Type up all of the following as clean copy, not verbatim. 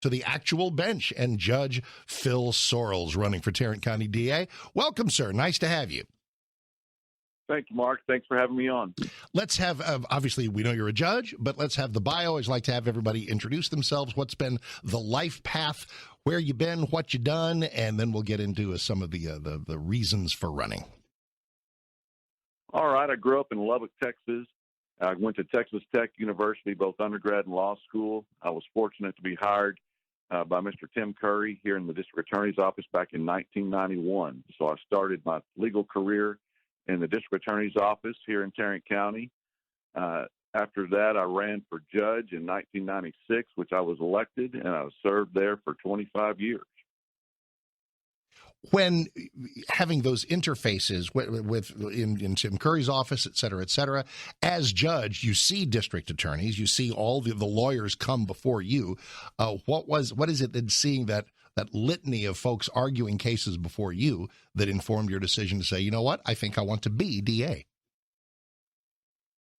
to the actual bench and Judge Phil Sorrells running for Tarrant County DA. Welcome, sir. Nice to have you. Thank you, Mark. Thanks for having me on. Let's have, obviously, we know you're a judge, but let's have the bio. I always like to have everybody introduce themselves. What's been the life path, where you been, what you done, and then we'll get into some of the reasons for running. All right. I grew up in Lubbock, Texas. I went to Texas Tech University, both undergrad and law school. I was fortunate to be hired by Mr. Tim Curry here in the district attorney's office back in 1991. So I started my legal career in the district attorney's office here in Tarrant County. After that, I ran for judge in 1996, which I was elected, and I served there for 25 years. When having those interfaces in Tim Curry's office, et cetera, as judge, you see district attorneys, you see all the lawyers come before you. What is it that seeing that litany of folks arguing cases before you that informed your decision to say, you know what, I think I want to be DA?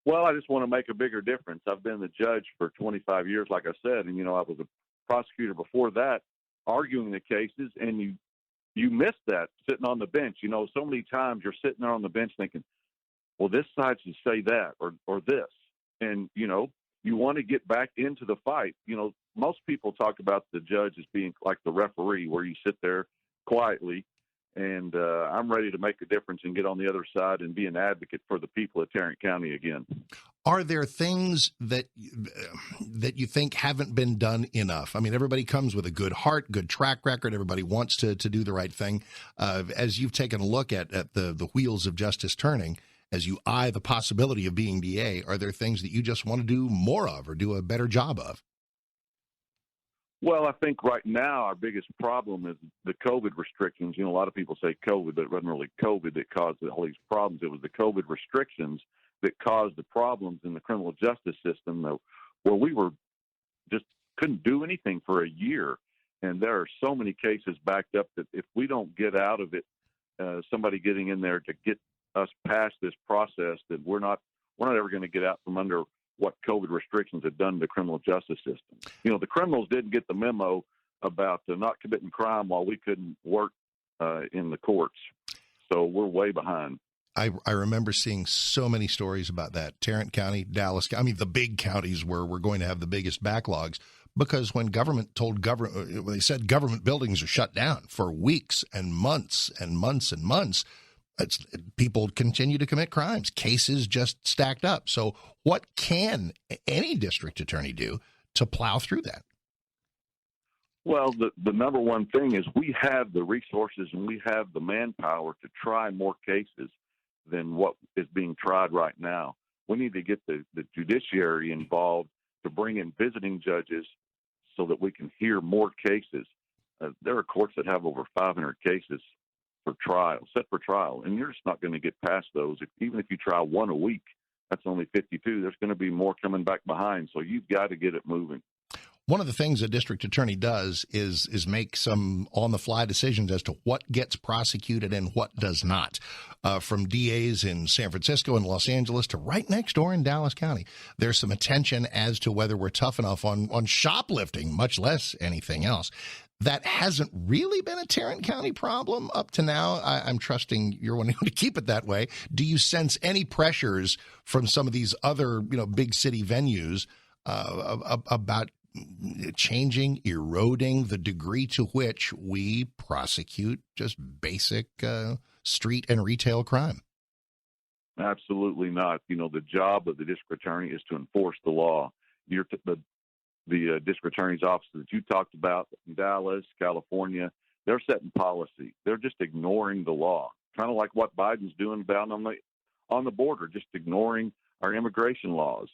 Well, I just want to make a bigger difference. I've been the judge for 25 years, like I said, and, I was a prosecutor before that, arguing the cases, and you miss that sitting on the bench. So many times you're sitting there on the bench thinking, well, this side should say that or this. And, you want to get back into the fight. Most people talk about the judge as being like the referee, where you sit there quietly, and I'm ready to make a difference and get on the other side and be an advocate for the people of Tarrant County again. Are there things that you think haven't been done enough? I mean, everybody comes with a good heart, good track record. Everybody wants to do the right thing. As you've taken a look at the wheels of justice turning, as you eye the possibility of being DA, are there things that you just want to do more of or do a better job of? Well, I think right now our biggest problem is the COVID restrictions. A lot of people say COVID, but it wasn't really COVID that caused all these problems. It was the COVID restrictions that caused the problems in the criminal justice system, where we just couldn't do anything for a year. And there are so many cases backed up that if we don't get out of it, somebody getting in there to get us past this process, that we're not ever going to get out from under what COVID restrictions have done to the criminal justice system. The criminals didn't get the memo about not committing crime while we couldn't work in the courts. So we're way behind. I remember seeing so many stories about that. Tarrant County, Dallas, the big counties where we're going to have the biggest backlogs, because when they said government buildings are shut down for weeks and months and months and months, people continue to commit crimes. Cases just stacked up. So what can any district attorney do to plow through that? Well, the number one thing is we have the resources and we have the manpower to try more cases than what is being tried right now. We need to get the judiciary involved to bring in visiting judges so that we can hear more cases. There are courts that have over 500 cases set for trial, and you're just not going to get past those. Even if you try one a week, that's only 52. There's going to be more coming back behind, so you've got to get it moving. One of the things a district attorney does is make some on-the-fly decisions as to what gets prosecuted and what does not. From DAs in San Francisco and Los Angeles to right next door in Dallas County, there's some attention as to whether we're tough enough on shoplifting, much less anything else. That hasn't really been a Tarrant County problem up to now. I'm trusting you're wanting to keep it that way. Do you sense any pressures from some of these other, big city venues about changing, eroding the degree to which we prosecute just basic street and retail crime? Absolutely not. The job of the district attorney is to enforce the law. The district attorney's office that you talked about in Dallas, California, they're setting policy. They're just ignoring the law, kind of like what Biden's doing down on the border, just ignoring our immigration laws.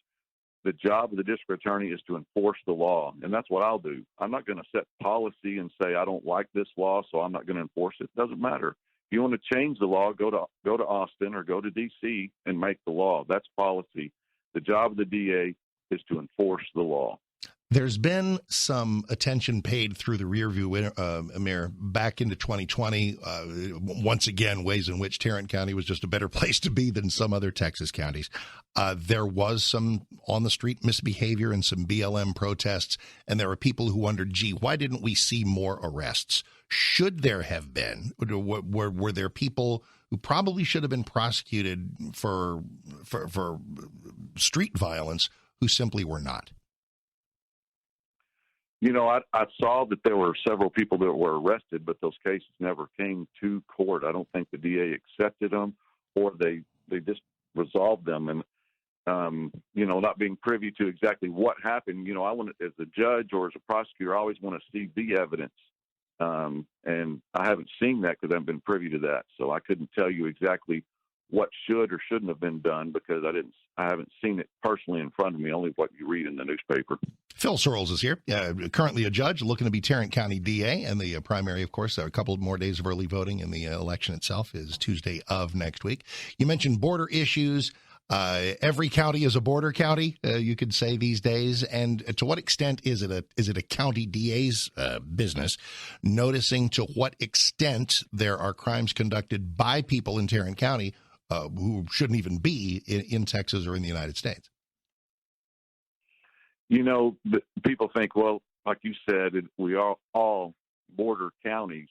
The job of the district attorney is to enforce the law, and that's what I'll do. I'm not going to set policy and say I don't like this law, so I'm not going to enforce it. It doesn't matter. If you want to change the law, go to Austin or go to D.C. and make the law. That's policy. The job of the DA is to enforce the law. There's been some attention paid through the rearview mirror back into 2020. Once again, ways in which Tarrant County was just a better place to be than some other Texas counties. There was some on-the-street misbehavior and some BLM protests, and there are people who wondered, gee, why didn't we see more arrests? Should there have been? Were there people who probably should have been prosecuted for street violence who simply were not? You know, I saw that there were several people that were arrested, but those cases never came to court. I don't think the DA accepted them, or they just resolved them. And, you know, not being privy to exactly what happened, you know, I want to, as a judge or as a prosecutor, I always want to see the evidence. And I haven't seen that because I haven't been privy to that. So I couldn't tell you exactly what should or shouldn't have been done because I haven't seen it personally in front of me, only what you read in the newspaper. Phil Sorrells is here, currently a judge, looking to be Tarrant County DA, and the primary, of course, a couple more days of early voting, and the election itself is Tuesday of next week. You mentioned border issues. Every county is a border county, you could say these days. And to what extent is it a county DA's business, noticing to what extent there are crimes conducted by people in Tarrant County who shouldn't even be in Texas or in the United States? You know, people think, well, like you said, we are all border counties.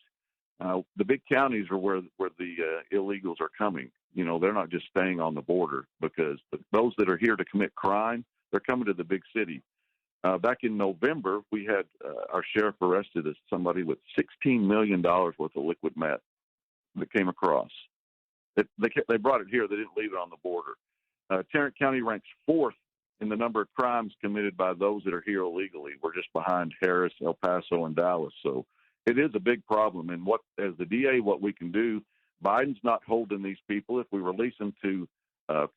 The big counties are where the illegals are coming. You know, they're not just staying on the border because those that are here to commit crime, they're coming to the big city. Back in November, we had our sheriff arrested somebody with $16 million worth of liquid meth that came across. They brought it here. They didn't leave it on the border. Tarrant County ranks fourth in the number of crimes committed by those that are here illegally. We're just behind Harris, El Paso, and Dallas. So it is a big problem. And as the DA, what we can do, Biden's not holding these people. If we release them to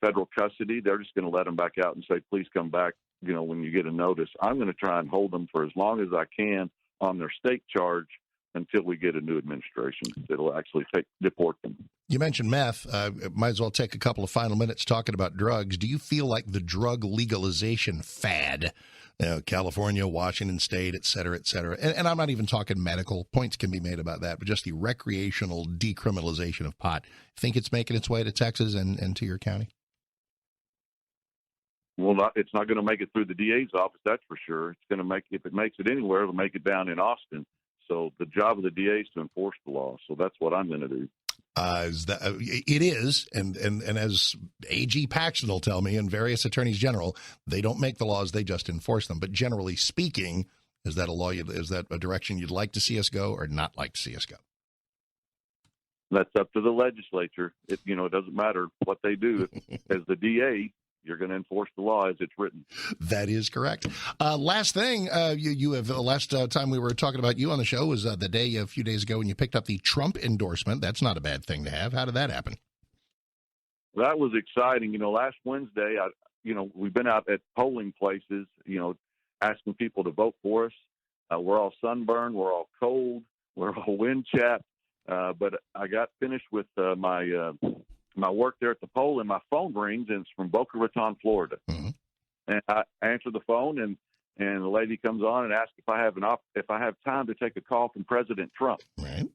federal custody, they're just going to let them back out and say, please come back, you know, when you get a notice. I'm going to try and hold them for as long as I can on their state charge until we get a new administration that'll actually deport them. You mentioned meth. Might as well take a couple of final minutes talking about drugs. Do you feel like the drug legalization fad, California, Washington State, et cetera, and I'm not even talking medical, points can be made about that, but just the recreational decriminalization of pot, think it's making its way to Texas and to your county? Well, it's not going to make it through the DA's office, that's for sure. It's going to if it makes it anywhere, it'll make it down in Austin. So the job of the DA is to enforce the law. So that's what I'm going to do. It is, and as AG Paxton will tell me, and various attorneys general, they don't make the laws; they just enforce them. But generally speaking, is that a direction you'd like to see us go, or not like to see us go? That's up to the legislature. It doesn't matter what they do. As the DA, you're going to enforce the law as it's written. That is correct. Last thing, you have last time we were talking about you on the show was the day a few days ago when you picked up the Trump endorsement. That's not a bad thing to have. How did that happen? That was exciting. Last Wednesday, we've been out at polling places, asking people to vote for us. We're all sunburned. We're all cold. We're all wind chapped. But I got finished with my work there at the poll, and my phone rings, and it's from Boca Raton, Florida. Mm-hmm. And I answer the phone, and the lady comes on and asks if I have time to take a call from President Trump. Right.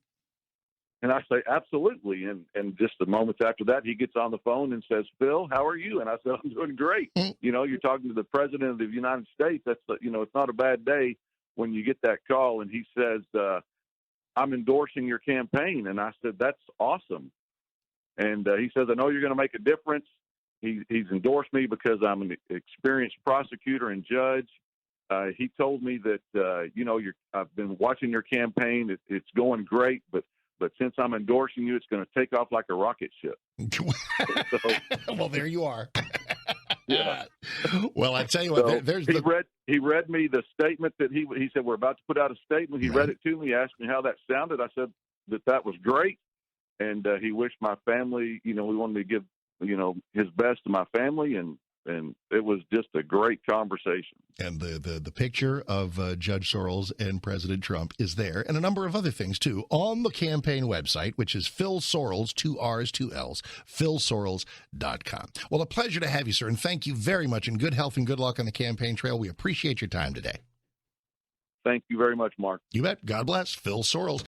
And I say, absolutely. And just the moments after that, he gets on the phone and says, Phil, how are you? And I said, I'm doing great. Mm-hmm. You're talking to the President of the United States. That's, it's not a bad day when you get that call. And he says, I'm endorsing your campaign. And I said, that's awesome. And he says, I know you're going to make a difference. He's endorsed me because I'm an experienced prosecutor and judge. He told me that, I've been watching your campaign. It's going great, but since I'm endorsing you, it's going to take off like a rocket ship. Well, there you are. Yeah. Well, I tell you what, he read me the statement that he said, we're about to put out a statement. He read it to me, asked me how that sounded. I said that was great. And he wished my family, we wanted to give, his best to my family. And it was just a great conversation. And the picture of Judge Sorrells and President Trump is there, and a number of other things, too, on the campaign website, which is Phil Sorrells, 2 R's, 2 L's, philsorrells.com. Well, a pleasure to have you, sir, and thank you very much, and good health and good luck on the campaign trail. We appreciate your time today. Thank you very much, Mark. You bet. God bless. Phil Sorrells.